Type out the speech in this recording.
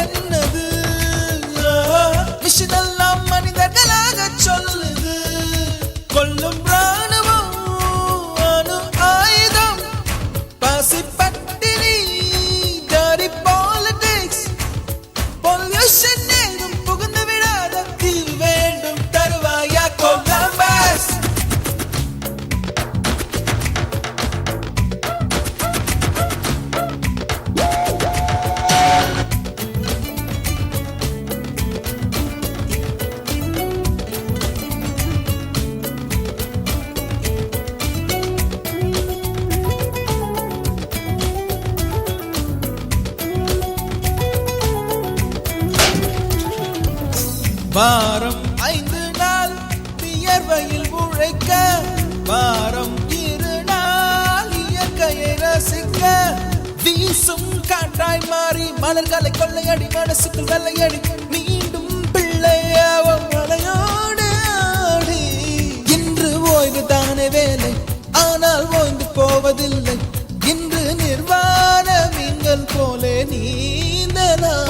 என்னது மிஷின் எல்லாம் மனிதர்களாக சொல்லுது கொல்லும் ராணுவம் அணு ஆயுதம் பசி பட்டினி dirty politics பொல்யூஷன் ஏதும் புகுந்து விடாத தீர்வு வேண்டும் தருவாயா கொலம்பஸ் வாரம் 5 நாள் வியர்வையில் உழைக்க வாரம் 2 நாள் இயற்கையை ரசிக்க வீசும் காற்றாய் மாறி மலர்களை கொள்ளையடி மனசுக்குள் வெள்ளையடி மீண்டும் பிள்ளையாவும் மலையோடு ஆடி இன்று ஓய்வு தானே வேலை ஆனால் ஓய்ந்து போவதில்லை இன்று நிர்வாண மீன்கள் போலே நீந்தலாம்